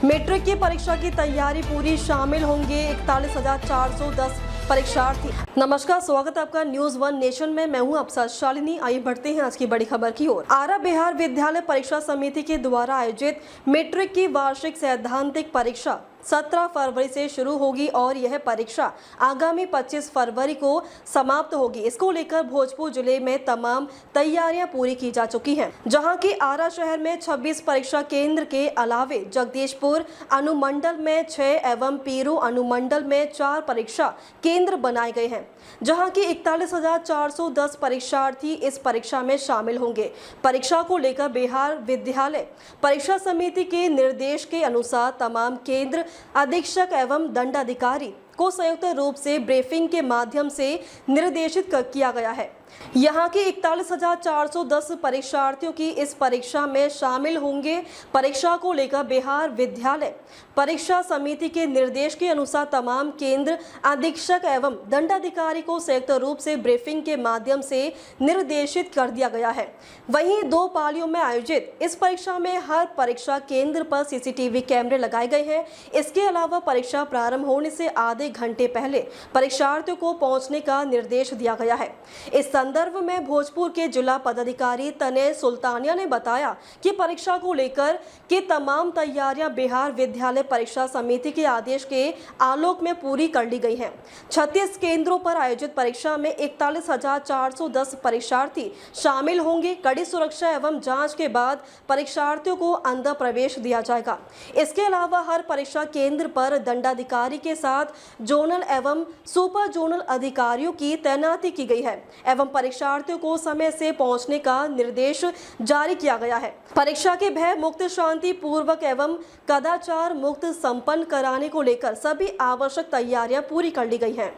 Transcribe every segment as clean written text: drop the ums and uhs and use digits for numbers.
Matric की परीक्षा की तैयारी पूरी, शामिल होंगे 41,410 परीक्षार्थी। नमस्कार, स्वागत है आपका न्यूज वन नेशन में। मैं हूं आपके साथ शालिनी। आइए बढ़ते हैं आज की बड़ी खबर की ओर। आरा बिहार विद्यालय परीक्षा समिति के द्वारा आयोजित मैट्रिक की वार्षिक सैद्धांतिक परीक्षा 17 फरवरी से शुरू होगी और यह परीक्षा आगामी 25 फरवरी को समाप्त होगी। इसको लेकर भोजपुर जिले में तमाम तैयारियां पूरी की जा चुकी हैं, जहां की आरा शहर में 26 परीक्षा केंद्र के अलावे जगदीशपुर अनुमंडल में 6 एवं पीरू अनुमंडल में 4 परीक्षा केंद्र बनाए गए हैं, जहां की 41,410 परीक्षार्थी इस परीक्षा में शामिल होंगे। परीक्षा को लेकर बिहार विद्यालय परीक्षा समिति के निर्देश के अनुसार तमाम केंद्र अधीक्षक एवं दंडाधिकारी को संयुक्त रूप से ब्रीफिंग के माध्यम से निर्देशित किया गया है। यहाँ की 41,410 परीक्षार्थियों की इस परीक्षा में शामिल होंगे। परीक्षा को लेकर बिहार विद्यालय परीक्षा समिति के निर्देश के अनुसार तमाम केंद्र अधीक्षक एवं दंडाधिकारी को संयुक्त रूप से ब्रीफिंग के माध्यम से निर्देशित कर दिया गया है। वहीं 2 पालियों में आयोजित इस परीक्षा में हर परीक्षा केंद्र पर सीसीटीवी कैमरे लगाए गए हैं। इसके अलावा परीक्षा प्रारंभ होने से आधे घंटे पहले परीक्षार्थियों को पहुंचने का निर्देश दिया गया है। इस संदर्भ में भोजपुर के जिला पदाधिकारी तनय सुल्तानिया ने बताया कि परीक्षा को लेकर की तमाम तैयारियां बिहार विद्यालय परीक्षा समिति के आदेश के आलोक में पूरी कर ली गई हैं। 36 केंद्रों पर आयोजित परीक्षा में 41,410 परीक्षार्थी शामिल होंगे। कड़ी सुरक्षा एवं जांच के बाद परीक्षार्थियों को अंदर प्रवेश दिया जाएगा। इसके अलावा हर परीक्षा केंद्र पर दंडाधिकारी के साथ जोनल एवं सुपर जोनल अधिकारियों की तैनाती की गई है एवं परीक्षार्थियों को समय से पहुंचने का निर्देश जारी किया गया है। परीक्षा के भय मुक्त, शांति पूर्वक एवं कदाचार मुक्त संपन्न कराने को लेकर सभी आवश्यक तैयारियां पूरी कर ली गई हैं।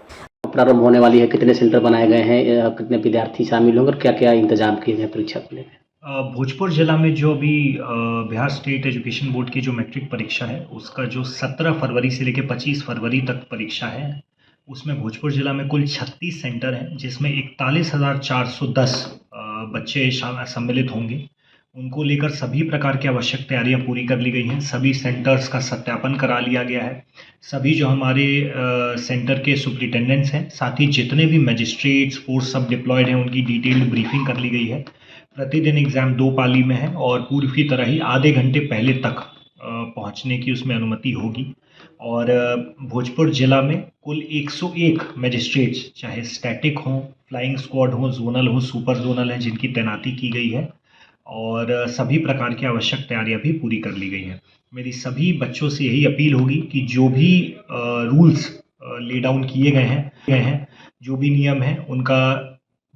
प्रारंभ होने वाली है, कितने सेंटर बनाए गए हैं, कितने विद्यार्थी शामिल होंगे और क्या क्या इंतजाम किए हैं परीक्षा को लेकर? भोजपुर जिला में जो अभी बिहार स्टेट एजुकेशन बोर्ड की जो मैट्रिक परीक्षा है उसका जो 17 फरवरी से लेकर 25 फरवरी तक परीक्षा है, उसमें भोजपुर जिला में कुल 36 सेंटर हैं, जिसमें 41,410 बच्चे सम्मिलित होंगे। उनको लेकर सभी प्रकार की आवश्यक तैयारियां पूरी कर ली गई हैं। सभी सेंटर्स का सत्यापन करा लिया गया है। सभी जो हमारे सेंटर के सुपरिटेंडेंट्स हैं, साथ ही जितने भी मजिस्ट्रेट्स फोर्स सब डिप्लॉयड हैं, उनकी डिटेल्ड ब्रीफिंग कर ली गई है। प्रतिदिन एग्ज़ाम 2 पाली में है और पूर्व की तरह ही आधे घंटे पहले तक पहुंचने की उसमें अनुमति होगी। और भोजपुर जिला में कुल 101 मजिस्ट्रेट्स, चाहे स्टैटिक हों, फ्लाइंग स्क्वाड हो, जोनल हो, सुपर जोनल हैं, जिनकी तैनाती की गई है और सभी प्रकार की आवश्यक तैयारियां भी पूरी कर ली गई हैं। मेरी सभी बच्चों से यही अपील होगी कि जो भी रूल्स ले डाउन किए गए हैं, जो भी नियम हैं, उनका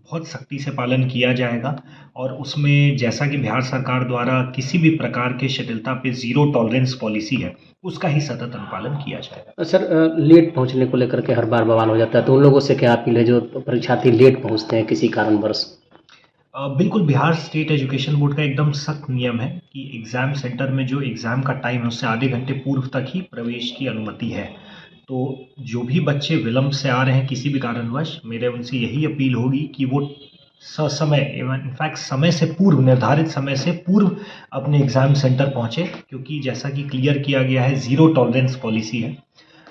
बहुत सख्ती से पालन किया जाएगा और उसमें जैसा कि बिहार सरकार द्वारा किसी भी प्रकार के शिथिलता पे 0 टॉलरेंस पॉलिसी है, उसका ही सतत अनुपालन किया जाएगा। सर, लेट पहुंचने को लेकर के हर बार बवाल हो जाता है, तो उन लोगों से क्या अपील है जो परीक्षार्थी लेट पहुंचते हैं किसी कारणवश? बिल्कुल, बिहार स्टेट एजुकेशन बोर्ड का एकदम सख्त नियम है कि एग्ज़ाम सेंटर में जो एग्ज़ाम का टाइम है उससे आधे घंटे पूर्व तक ही प्रवेश की अनुमति है। तो जो भी बच्चे विलम्ब से आ रहे हैं किसी भी कारणवश, मेरे उनसे यही अपील होगी कि वो ससमय इनफैक्ट समय से पूर्व, निर्धारित समय से पूर्व अपने एग्ज़ाम सेंटर पहुँचे, क्योंकि जैसा कि क्लियर किया गया है 0 टॉलरेंस पॉलिसी है।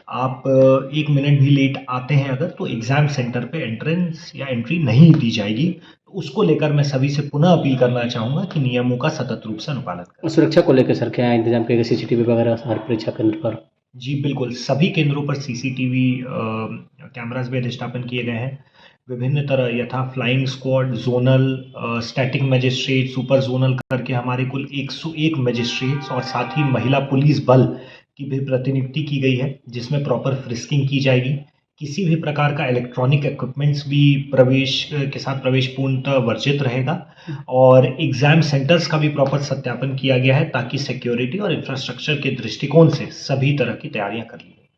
आप 1 मिनट भी लेट आते हैं अगर, तो एग्ज़ाम सेंटर पे एंट्रेंस या एंट्री नहीं दी जाएगी। तो उसको लेकर मैं सभी से पुनः अपील करना चाहूँगा कि नियमों का सतत रूप से अनुपालन करें। सुरक्षा को लेकर सर क्या इंतजाम किए गए, सीसीटीवी वगैरह हर परीक्षा केंद्र पर? जी बिल्कुल, सभी केंद्रों पर सीसीटीवी कैमरास भी अधिष्ठापन किए गए हैं। विभिन्न तरह यथा flying squad, zonal, static magistrate, super zonal करके हमारे कुल 101 मजिस्ट्रेट्स और साथ ही महिला पुलिस बल की भी प्रतिनियुक्ति की गई है, जिसमें प्रॉपर फ्रिस्किंग की जाएगी। किसी भी प्रकार का इलेक्ट्रॉनिक इक्विपमेंट्स भी प्रवेश के साथ प्रवेश पूर्णतः वर्जित रहेगा और एग्जाम सेंटर्स का भी प्रॉपर सत्यापन किया गया है, ताकि सिक्योरिटी और इंफ्रास्ट्रक्चर के दृष्टिकोण से सभी तरह की तैयारियां कर ली गई।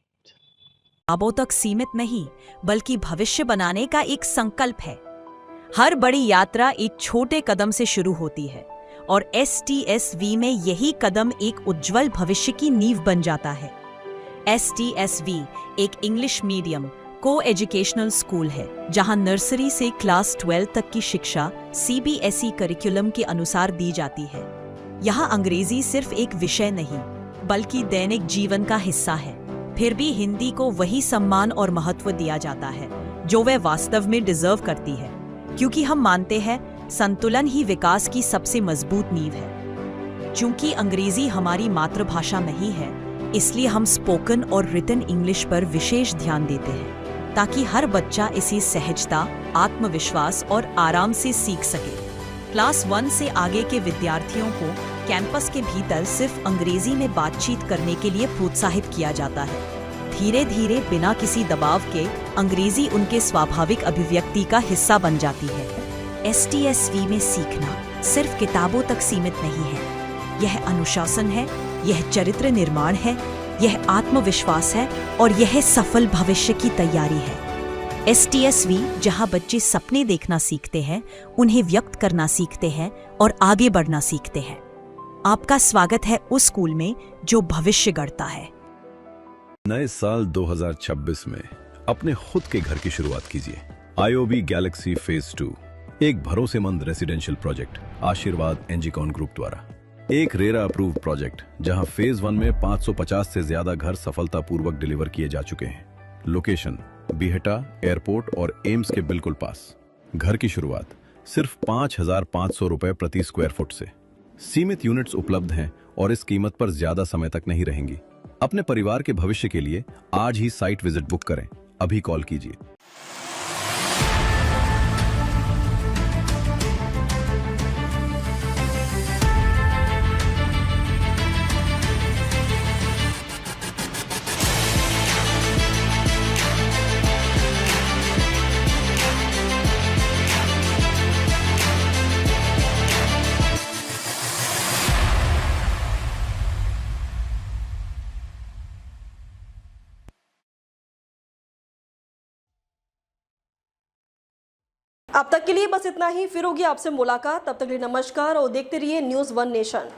ख्वाबों तक सीमित नहीं, बल्कि भविष्य बनाने का एक संकल्प है। हर बड़ी यात्रा एक छोटे कदम से शुरू होती है और STSV में यही कदम एक उज्जवल भविष्य की नींव बन जाता है। STSV एक इंग्लिश मीडियम को एजुकेशनल स्कूल है, जहां नर्सरी से क्लास 12 तक की शिक्षा CBSE करिकुलम के अनुसार दी जाती है। यहाँ अंग्रेजी सिर्फ एक विषय नहीं, बल्कि दैनिक जीवन का हिस्सा है। फिर भी हिंदी को वही सम्मान और महत्व दिया जाता है जो वह वास्तव में डिजर्व करती है, क्योंकि हम मानते हैं संतुलन ही विकास की सबसे मजबूत नींव है। चूंकि अंग्रेजी हमारी मातृभाषा नहीं है, इसलिए हम स्पोकन और रिटन इंग्लिश पर विशेष ध्यान देते हैं ताकि हर बच्चा इसे सहजता, आत्मविश्वास और आराम से सीख सके। क्लास 1 से आगे के विद्यार्थियों को कैंपस के भीतर सिर्फ अंग्रेजी में बातचीत करने के लिए प्रोत्साहित किया जाता है। धीरे धीरे बिना किसी दबाव के अंग्रेजी उनके स्वाभाविक अभिव्यक्ति का हिस्सा बन जाती है। STSV में सीखना सिर्फ किताबों तक सीमित नहीं है। यह अनुशासन है, यह चरित्र निर्माण है, यह आत्मविश्वास है और यह सफल भविष्य की तैयारी है। STSV जहां बच्चे सपने देखना सीखते हैं, उन्हें व्यक्त करना सीखते हैं और आगे बढ़ना सीखते हैं। आपका स्वागत है उस स्कूल में जो भविष्य गढ़ता है। नए साल 2026 में अपने खुद के घर की शुरुआत कीजिए। IOB गैलेक्सी फेज 2 एक भरोसेमंद रेसिडेंशियल प्रोजेक्ट आशीर्वाद एनजीकॉन ग्रुप द्वारा। एक रेरा अप्रूव्ड प्रोजेक्ट जहां फेज 1 में 550 से ज्यादा घर सफलतापूर्वक डिलीवर किए जा चुके हैं। लोकेशन बीहटा एयरपोर्ट और एम्स के बिल्कुल पास। घर की शुरुआत सिर्फ 5,500 रुपए प्रति स्क्वायर फुट से। सीमित यूनिट्स उपलब्ध हैं और इस कीमत पर ज्यादा समय तक नहीं रहेंगी। अपने परिवार के भविष्य के लिए आज ही साइट विजिट बुक करें। अभी कॉल कीजिए। अब तक के लिए बस इतना ही। फिर होगी आपसे मुलाकात। तब तक के लिए नमस्कार और देखते रहिए न्यूज़ 1 नेशन।